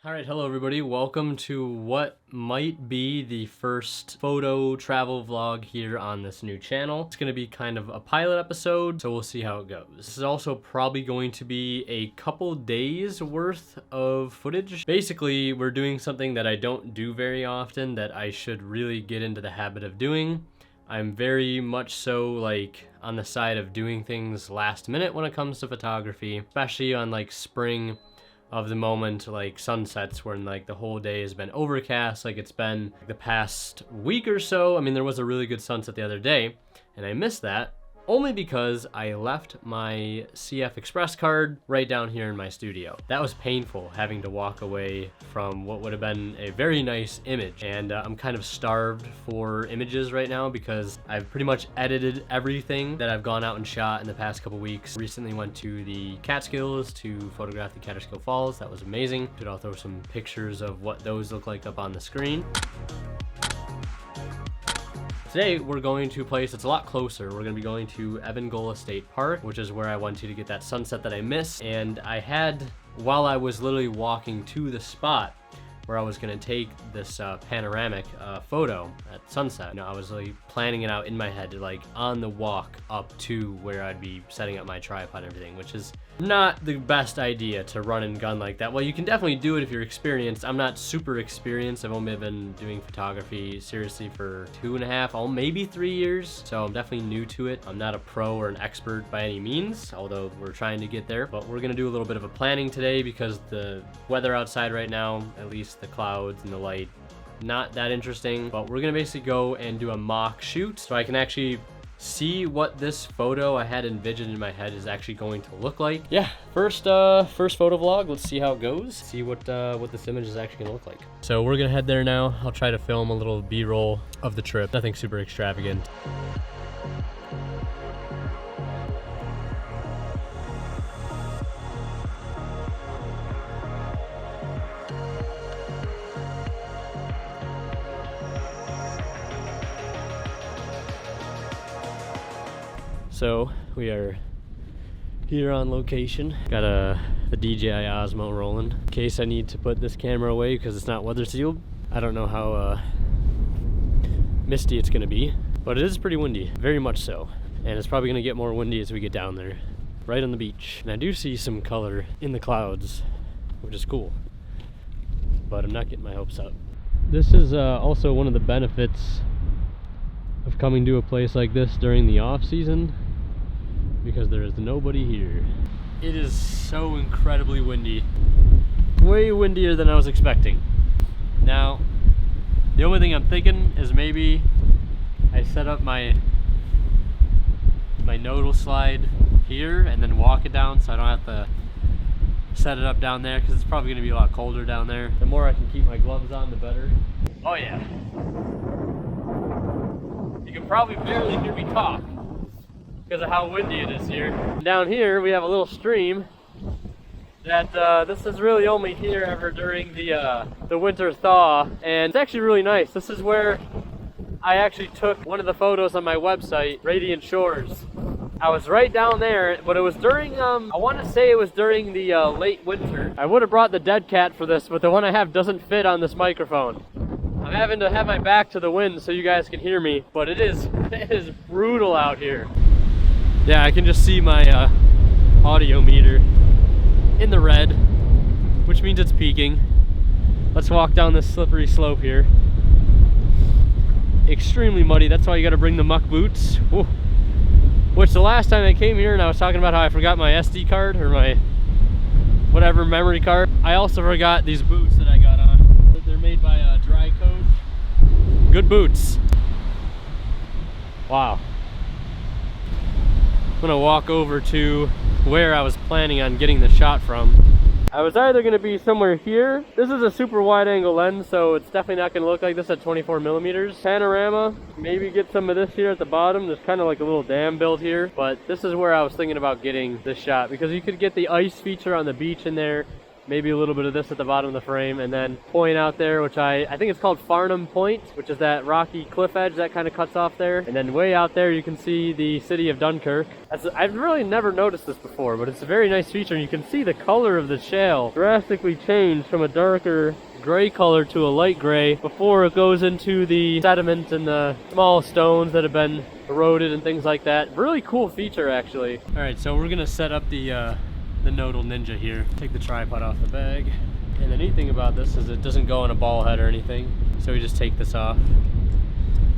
Alright, hello everybody. Welcome to what might be the first photo travel vlog here on this new channel. It's going to be kind of a pilot episode, so we'll see how it goes. This is also probably going to be a couple days worth of footage. Basically, we're doing something that I don't do very often that I should really get into the habit of doing. I'm very much so like on the side of doing things last minute when it comes to photography, especially on like spring of the moment, like sunsets when like the whole day has been overcast like it's been the past week or so. I mean, there was a really good sunset the other day and I missed that only because I left my CF Express card right down here in my studio. That was painful, having to walk away from what would have been a very nice image. And I'm kind of starved for images right now because I've pretty much edited everything that I've gone out and shot in the past couple weeks. Recently went to the Catskills to photograph the Catskill Falls. That was amazing. I'll throw some pictures of what those look like up on the screen. Today, we're going to a place that's a lot closer. We're going to be going to Evangola State Park, which is where I went to get that sunset that I missed. And I had, while I was literally walking to the spot where I was going to take this panoramic photo at sunset, I was like planning it out in my head, like on the walk up to where I'd be setting up my tripod and everything, which is not the best idea to run and gun like that. Well, you can definitely do it if you're experienced. I'm not super experienced. I've only been doing photography seriously for 2.5, maybe 3 years. So I'm definitely new to it. I'm not a pro or an expert by any means, although we're trying to get there. But we're gonna do a little bit of a planning today because the weather outside right now, at least the clouds and the light, not that interesting. But we're gonna basically go and do a mock shoot so I can actually see what this photo I had envisioned in my head is actually going to look like. Yeah, first photo vlog. Let's see how it goes. See what this image is actually gonna look like. So we're gonna head there now. I'll try to film a little B-roll of the trip. Nothing super extravagant. So we are here on location. Got the DJI Osmo rolling in case I need to put this camera away because it's not weather sealed. I don't know how misty it's gonna be, but it is pretty windy, very much so. And it's probably gonna get more windy as we get down there, right on the beach. And I do see some color in the clouds, which is cool, but I'm not getting my hopes up. This is also one of the benefits of coming to a place like this during the off season, because there is nobody here. It is so incredibly windy. Way windier than I was expecting. Now, the only thing I'm thinking is maybe I set up my nodal slide here and then walk it down so I don't have to set it up down there because it's probably going to be a lot colder down there. The more I can keep my gloves on, the better. Oh yeah. You can probably barely hear me talk because of how windy it is here. Down here we have a little stream that this is really only here ever during the winter thaw, and it's actually really nice. This is where I actually took one of the photos on my website, Radiant Shores. I was right down there, but it was during I want to say it was during the late winter. I would have brought the dead cat for this, but the one I have doesn't fit on this microphone. I'm having to have my back to the wind so you guys can hear me, but it is brutal out here. Yeah, I can just see my audio meter in the red, which means it's peaking. Let's walk down this slippery slope here. Extremely muddy, that's why you gotta bring the muck boots. Whoa. Which the last time I came here and I was talking about how I forgot my SD card or my whatever memory card, I also forgot these boots that I got on. They're made by Dry Code. Good boots. Wow. I'm gonna walk over to where I was planning on getting the shot from. I was either gonna be somewhere here. This is a super wide angle lens, so it's definitely not gonna look like this at 24 millimeters. Panorama, maybe get some of this here at the bottom. There's kind of like a little dam built here, but this is where I was thinking about getting this shot because you could get the ice feature on the beach in there. maybe a little bit of this at the bottom of the frame, and then point out there, which I think it's called Farnham Point, which is that rocky cliff edge that kind of cuts off there. And then way out there you can see the city of Dunkirk. I've really never noticed this before, but it's a very nice feature, and you can see the color of the shale drastically change from a darker gray color to a light gray before it goes into the sediment and the small stones that have been eroded and things like that. Really cool feature, actually. All right, so we're gonna set up the Nodal Ninja here. Take the tripod off the bag. And the neat thing about this is it doesn't go on a ball head or anything. So we just take this off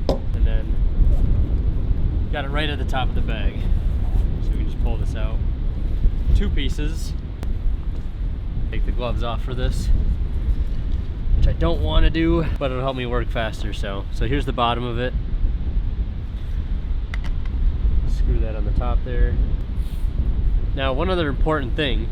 and then got it right at the top of the bag. So we can just pull this out. 2 pieces. Take the gloves off for this, which I don't want to do, but it'll help me work faster. So here's the bottom of it. Screw that on the top there. Now, one other important thing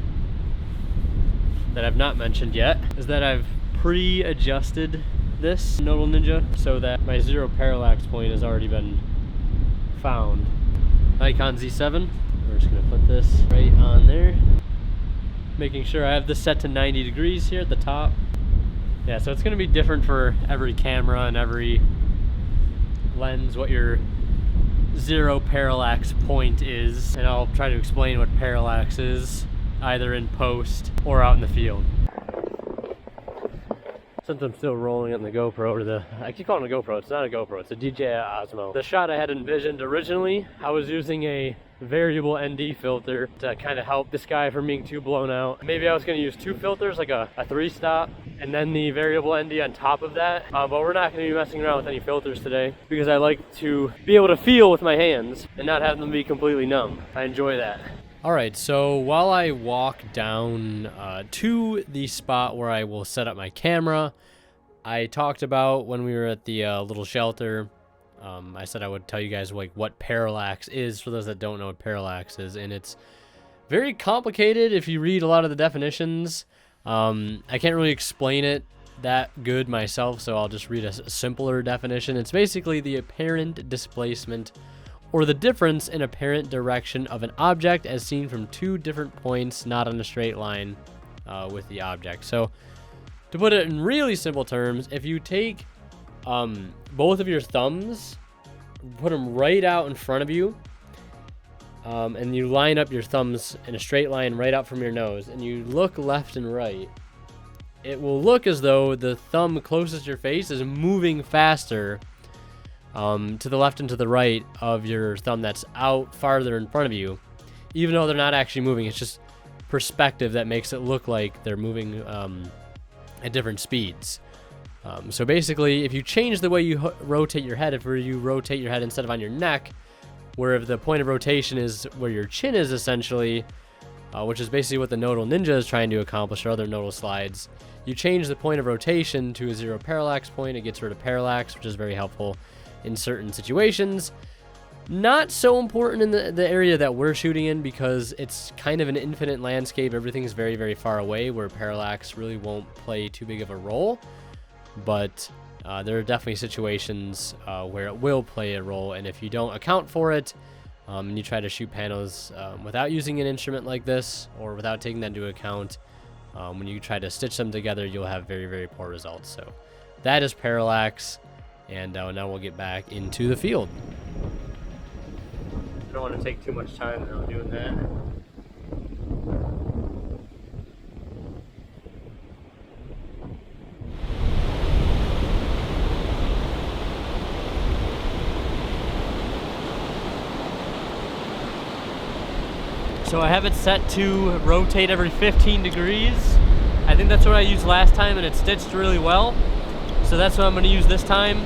that I've not mentioned yet is that I've pre-adjusted this Nodal Ninja so that my zero parallax point has already been found. Nikon Z7. We're just gonna put this right on there, making sure I have this set to 90 degrees here at the top. Yeah, so it's gonna be different for every camera and every lens what your zero parallax point is, and I'll try to explain what parallax is either in post or out in the field. Since I'm still rolling it in the GoPro, I keep calling it a GoPro, it's not a GoPro, it's a DJI Osmo. The shot I had envisioned originally, I was using a variable ND filter to kind of help the sky from being too blown out. Maybe I was going to use 2 filters, like a 3-stop, and then the variable ND on top of that. But we're not going to be messing around with any filters today because I like to be able to feel with my hands and not have them be completely numb. I enjoy that. Alright, so while I walk down to the spot where I will set up my camera, I talked about when we were at the little shelter, I said I would tell you guys like what parallax is for those that don't know what parallax is, and it's very complicated if you read a lot of the definitions. I can't really explain it that good myself, so I'll just read a simpler definition. It's basically the apparent displacement or the difference in apparent direction of an object as seen from 2 different points, not on a straight line with the object. So to put it in really simple terms, if you take both of your thumbs, put them right out in front of you, and you line up your thumbs in a straight line right out from your nose, and you look left and right, it will look as though the thumb closest to your face is moving faster to the left and to the right of your thumb that's out farther in front of you, even though they're not actually moving. It's just perspective that makes it look like they're moving at different speeds. So basically, if you change the way you rotate your head, if you rotate your head instead of on your neck, where if the point of rotation is where your chin is essentially, which is basically what the Nodal Ninja is trying to accomplish, or other nodal slides, you change the point of rotation to a zero parallax point. It gets rid of parallax, which is very helpful in certain situations. Not so important in the area that we're shooting in because it's kind of an infinite landscape. Everything's very, very far away where parallax really won't play too big of a role. But there are definitely situations where it will play a role, and if you don't account for it and you try to shoot panels without using an instrument like this or without taking that into account, when you try to stitch them together, you'll have very, very poor results. So that is parallax, and now we'll get back into the field. I don't want to take too much time now doing that. So I have it set to rotate every 15 degrees. I think that's what I used last time, and it stitched really well. So that's what I'm going to use this time.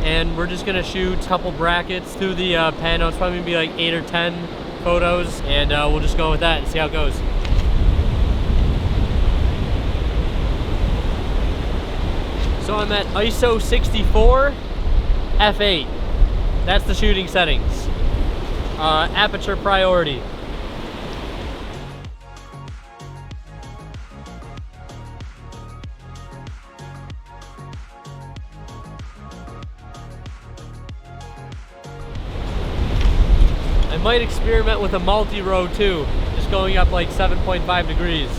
And we're just going to shoot a couple brackets through the pano. It's probably going to be like 8 or 10 photos, and we'll just go with that and see how it goes. So I'm at ISO 64, f8. That's the shooting settings. Aperture priority. I might experiment with a multi-row too, just going up like 7.5 degrees.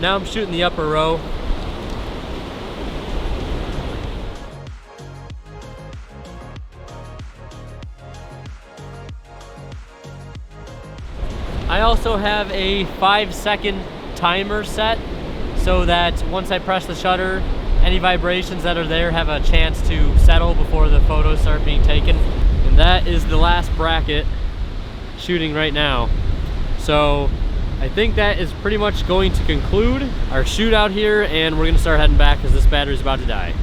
Now I'm shooting the upper row. I also have a 5-second timer set so that once I press the shutter, any vibrations that are there have a chance to settle before the photos start being taken. And that is the last bracket shooting right now. So I think that is pretty much going to conclude our shoot out here, and we're gonna start heading back because this battery's about to die.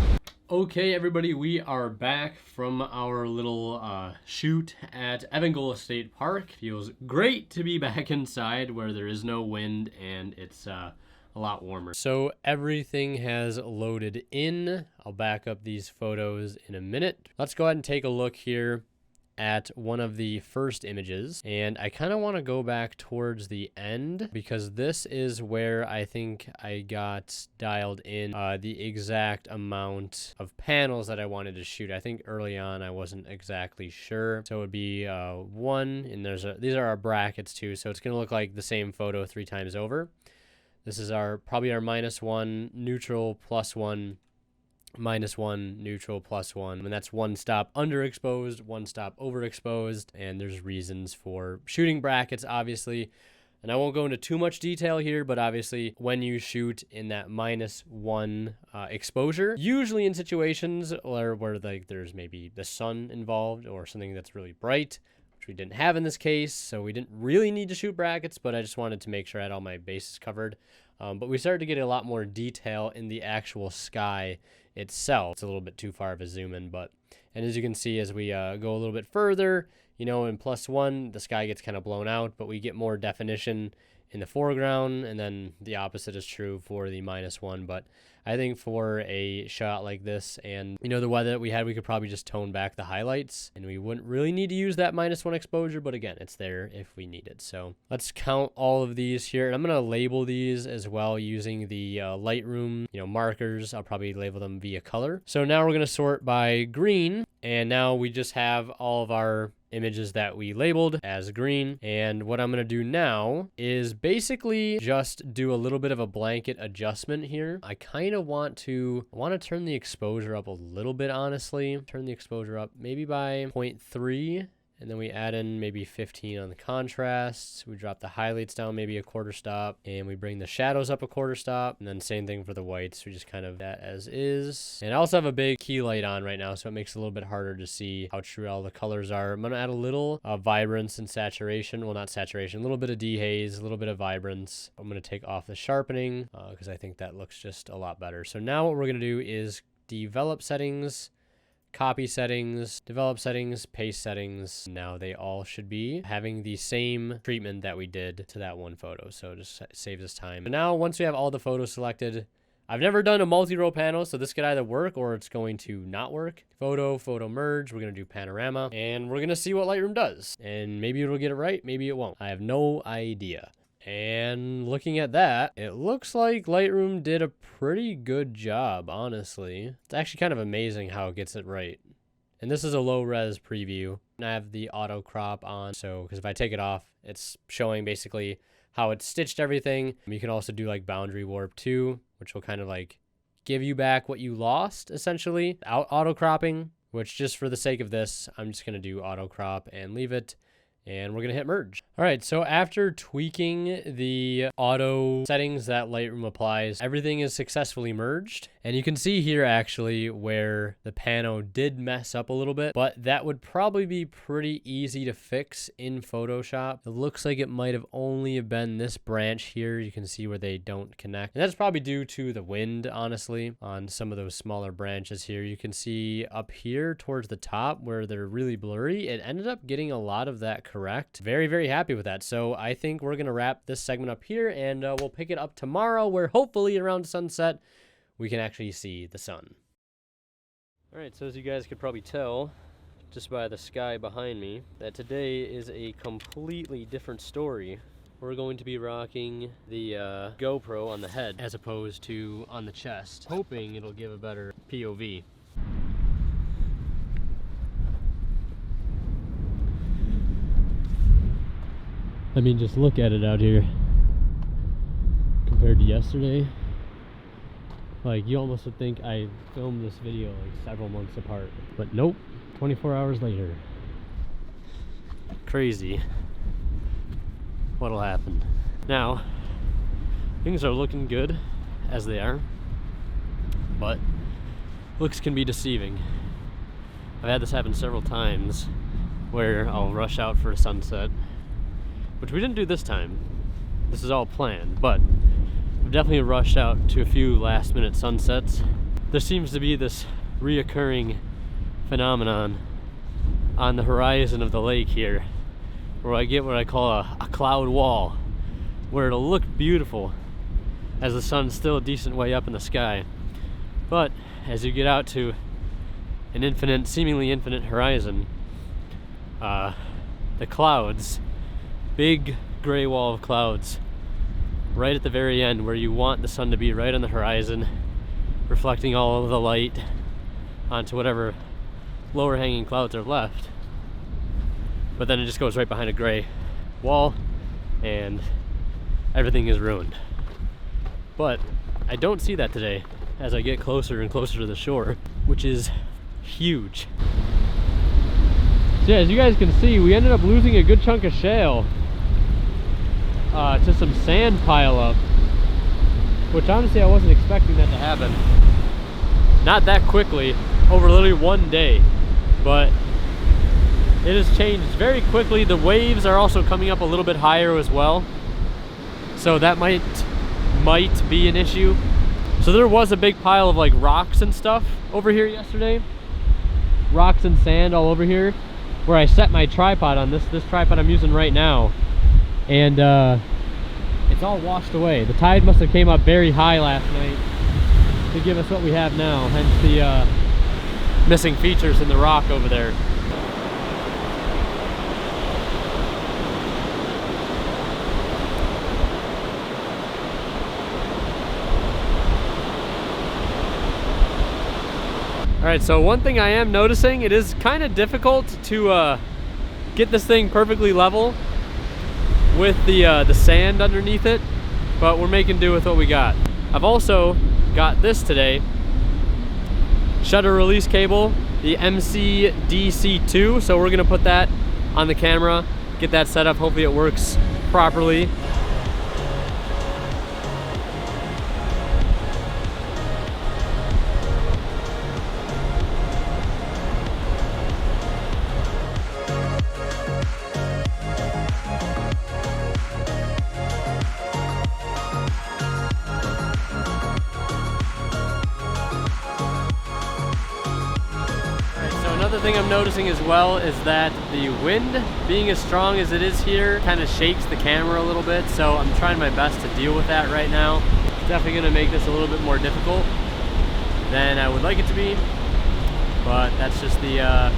Okay, everybody, we are back from our little shoot at Evangola State Park. Feels great to be back inside where there is no wind and it's a lot warmer. So everything has loaded in. I'll back up these photos in a minute. Let's go ahead and take a look here at one of the first images, and I kind of want to go back towards the end because this is where I think I got dialed in the exact amount of panels that I wanted to shoot. I think early on I wasn't exactly sure, so it would be 1, and these are our brackets too, so it's gonna look like the same photo 3 times over. This is probably our -1, neutral, +1, -1, neutral, +1, and that's 1 stop underexposed, 1 stop overexposed, and there's reasons for shooting brackets, obviously. And I won't go into too much detail here, but obviously when you shoot in that -1 exposure, usually in situations where like there's maybe the sun involved or something that's really bright, which we didn't have in this case, so we didn't really need to shoot brackets, but I just wanted to make sure I had all my bases covered. But we started to get a lot more detail in the actual sky itself. It's a little bit too far of a zoom in, and as you can see, as we go a little bit further, you know, in +1, the sky gets kind of blown out, but we get more definition in the foreground, and then the opposite is true for the -1. But I think for a shot like this and, you know, the weather that we had, we could probably just tone back the highlights, and we wouldn't really need to use that -1 exposure, but again, it's there if we need it. So let's count all of these here, and I'm going to label these as well using the Lightroom, you know, markers. I'll probably label them via color. So now we're going to sort by green, and now we just have all of our images that we labeled as green. And what I'm going to do now is basically just do a little bit of a blanket adjustment here. I kind of want to turn the exposure up a little bit, honestly. Turn the exposure up maybe by 0.3. And then we add in maybe 15 on the contrast. We drop the highlights down maybe a 1/4 stop, and we bring the shadows up a 1/4 stop, and then same thing for the whites. We just kind of that as is. And I also have a big key light on right now, so it makes it a little bit harder to see how true all the colors are. I'm gonna add a little vibrance and saturation. Well, not saturation, a little bit of dehaze, a little bit of vibrance. I'm gonna take off the sharpening because I think that looks just a lot better. So now what we're gonna do is develop settings, copy settings, develop settings, paste settings. Now they all should be having the same treatment that we did to that one photo. So it just saves us time. But now once we have all the photos selected, I've never done a multi-row panel, so this could either work or it's going to not work. Photo merge, we're gonna do panorama, and we're gonna see what Lightroom does. And maybe it'll get it right, maybe it won't. I have no idea. And looking at that, it looks like Lightroom did a pretty good job, honestly. It's actually kind of amazing how it gets it right. And this is a low res preview. And I have the auto crop on, so because if I take it off, it's showing basically how it stitched everything. You can also do like boundary warp too, which will kind of like give you back what you lost essentially. Auto cropping, which just for the sake of this, I'm just gonna do auto crop and leave it. And we're gonna hit merge. All right, so after tweaking the auto settings that Lightroom applies, everything is successfully merged. And you can see here actually where the pano did mess up a little bit, but that would probably be pretty easy to fix in Photoshop. It looks like it might have only been this branch here. You can see where they don't connect. And that's probably due to the wind, honestly, on some of those smaller branches here. You can see up here towards the top where they're really blurry, it ended up getting a lot of that correct. Very, very happy with that. So I think we're gonna wrap this segment up here, and we'll pick it up tomorrow where hopefully around sunset we can actually see the sun. All right, so as you guys could probably tell just by the sky behind me, that today is a completely different story. We're going to be rocking the GoPro on the head as opposed to on the chest, hoping it'll give a better POV. I mean, just look at it out here. compared to yesterday. Like, you almost would think I filmed this video like several months apart, but nope, 24 hours later. Crazy what'll happen. Now, things are looking good as they are, but looks can be deceiving. I've had this happen several times where I'll rush out for a sunset, which we didn't do this time. This is all planned, but I've definitely rushed out to a few last minute sunsets. There seems to be this reoccurring phenomenon on the horizon of the lake here, where I get what I call a cloud wall, where it'll look beautiful as the sun's still a decent way up in the sky. But as you get out to an infinite, seemingly infinite horizon, the clouds, big gray wall of clouds, right at the very end where you want the sun to be, right on the horizon, reflecting all of the light onto whatever lower hanging clouds are left. But then it just goes right behind a gray wall and everything is ruined. But I don't see that today as I get closer and closer to the shore, which is huge. So yeah, as you guys can see, we ended up losing a good chunk of shale to some sand pile up, which honestly I wasn't expecting that to happen. Not that quickly, over literally one day, but it has changed very quickly. The waves are also coming up a little bit higher as well, so that might be an issue. So there was a big pile of like rocks and stuff over here yesterday, rocks and sand all over here, where I set my tripod on this tripod I'm using right now, and it's all washed away. The tide must have came up very high last night to give us what we have now, hence the missing features in the rock over there. Alright, so one thing I am noticing, it is kind of difficult to get this thing perfectly level with the sand underneath it, but we're making do with what we got. I've also got this today, shutter release cable, the MC-DC2, so we're gonna put that on the camera, get that set up, hopefully it works properly. Another thing I'm noticing as well is that the wind, being as strong as it is here, kind of shakes the camera a little bit, so I'm trying my best to deal with that right now. It's definitely going to make this a little bit more difficult than I would like it to be, but that's just the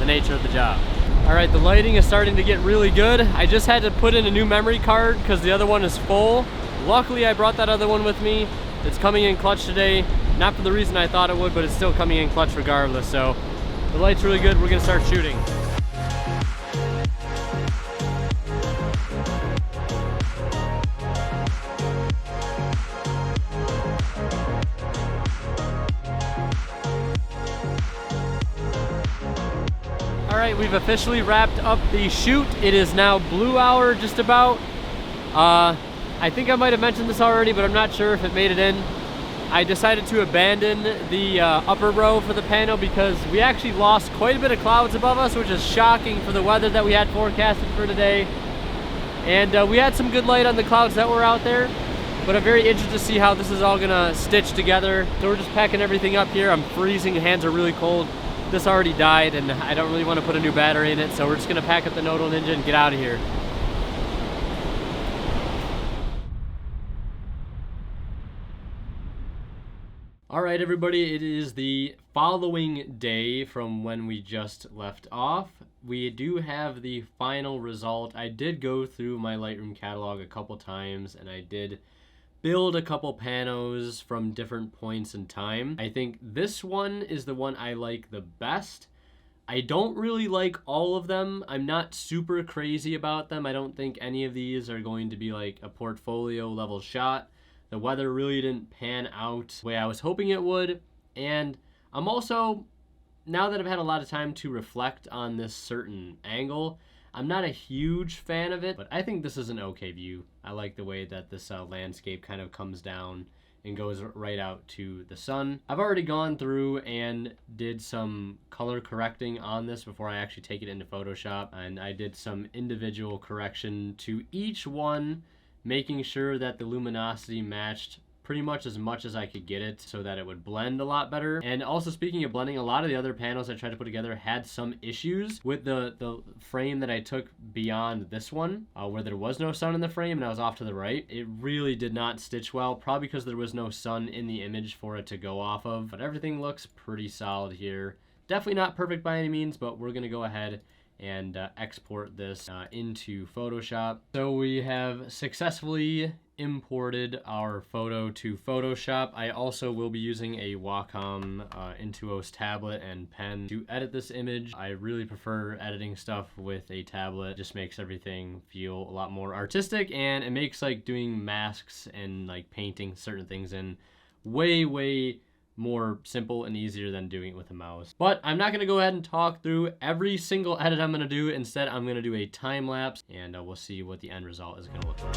nature of the job. Alright, the lighting is starting to get really good. I just had to put in a new memory card because the other one is full. Luckily I brought that other one with me. It's coming in clutch today, not for the reason I thought it would, but it's still coming in clutch regardless, so the light's really good. We're gonna start shooting. All right, we've officially wrapped up the shoot. It is now blue hour, just about. I think I might have mentioned this already, but I'm not sure if it made it in. I decided to abandon the upper row for the pano because we actually lost quite a bit of clouds above us, which is shocking for the weather that we had forecasted for today. And we had some good light on the clouds that were out there, but I'm very interested to see how this is all gonna stitch together. So we're just packing everything up here. I'm freezing, hands are really cold. This already died and I don't really want to put a new battery in it, so we're just gonna pack up the Nodal Ninja and get out of here. Alright everybody, it is the following day from when we just left off. We do have the final result. I did go through my Lightroom catalog a couple times and I did build a couple panos from different points in time. I think this one is the one I like the best. I don't really like all of them. I'm not super crazy about them. I don't think any of these are going to be like a portfolio level shot. The weather really didn't pan out the way I was hoping it would. And I'm also, now that I've had a lot of time to reflect on this certain angle, I'm not a huge fan of it, but I think this is an okay view. I like the way that this landscape kind of comes down and goes right out to the sun. I've already gone through and did some color correcting on this before I actually take it into Photoshop, and I did some individual correction to each one, making sure that the luminosity matched pretty much as I could get it so that it would blend a lot better. And also, speaking of blending, a lot of the other panels I tried to put together had some issues with the frame that I took beyond this one, where there was no sun in the frame and I was off to the right. It really did not stitch well, probably because there was no sun in the image for it to go off of, but everything looks pretty solid here. Definitely not perfect by any means, but we're gonna go ahead and export this into Photoshop. So we have successfully imported our photo to Photoshop. I also will be using a Wacom Intuos tablet and pen to edit this image. I really prefer editing stuff with a tablet. It just makes everything feel a lot more artistic, and it makes like doing masks and like painting certain things in way more simple and easier than doing it with a mouse. But I'm not gonna go ahead and talk through every single edit I'm gonna do. Instead, I'm gonna do a time lapse, and we'll see what the end result is gonna look like.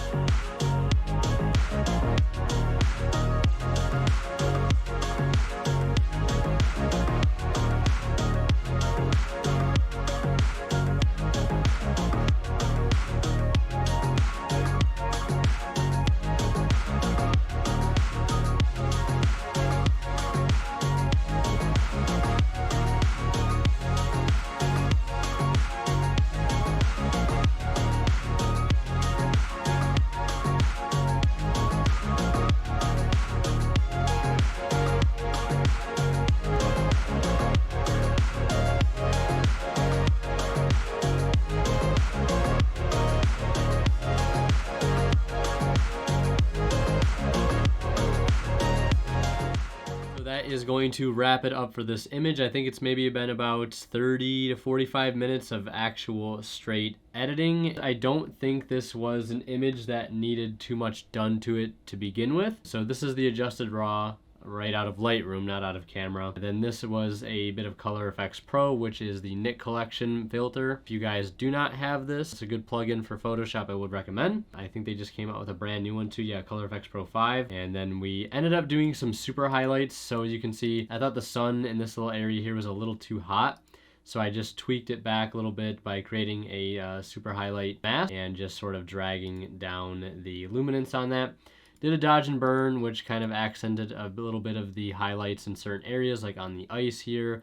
That is going to wrap it up for this image. I think it's maybe been about 30 to 45 minutes of actual straight editing. I don't think this was an image that needed too much done to it to begin with. So this is the adjusted raw right out of Lightroom, not out of camera. Then this was a bit of Color Efex Pro, which is the Nick Collection filter. If you guys do not have this, it's a good plugin for Photoshop I would recommend. I think they just came out with a brand new one too. Yeah, Color Efex Pro 5. And then we ended up doing some super highlights. So as you can see, I thought the sun in this little area here was a little too hot. So I just tweaked it back a little bit by creating a super highlight mask and just sort of dragging down the luminance on that. Did a dodge and burn, which kind of accented a little bit of the highlights in certain areas, like on the ice here,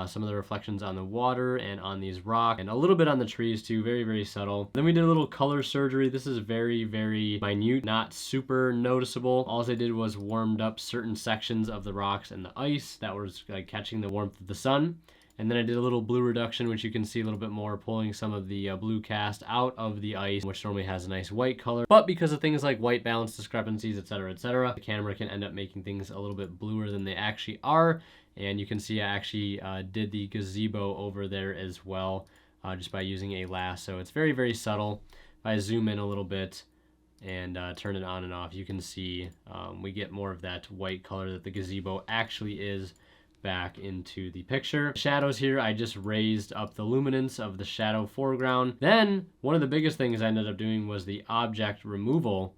some of the reflections on the water and on these rocks, and a little bit on the trees too, very subtle. Then we did a little color surgery. This is very minute, not super noticeable. All I did was warmed up certain sections of the rocks and the ice that was like catching the warmth of the sun. And then I did a little blue reduction, which you can see a little bit more, pulling some of the blue cast out of the ice, which normally has a nice white color. But because of things like white balance discrepancies, etc., the camera can end up making things a little bit bluer than they actually are. And you can see I actually did the gazebo over there as well, just by using a lasso. It's very subtle. If I zoom in a little bit and turn it on and off, you can see we get more of that white color that the gazebo actually is back into the picture. Shadows here, I just raised up the luminance of the shadow foreground. Then one of the biggest things I ended up doing was the object removal.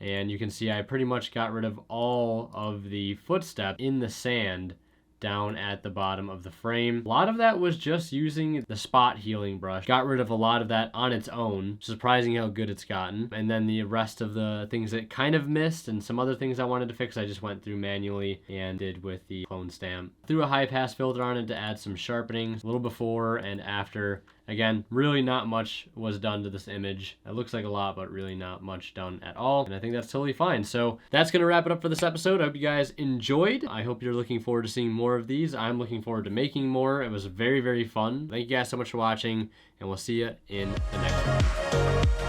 And you can see I pretty much got rid of all of the footsteps in the sand down at the bottom of the frame. A lot of that was just using the spot healing brush. Got rid of a lot of that on its own. Surprising how good it's gotten. And then the rest of the things that kind of missed and some other things I wanted to fix, I just went through manually and did with the clone stamp. Threw a high pass filter on it to add some sharpening, a little before and after. Again, really not much was done to this image. It looks like a lot, but really not much done at all. And I think that's totally fine. So that's going to wrap it up for this episode. I hope you guys enjoyed. I hope you're looking forward to seeing more of these. I'm looking forward to making more. It was very fun. Thank you guys so much for watching, and we'll see you in the next one.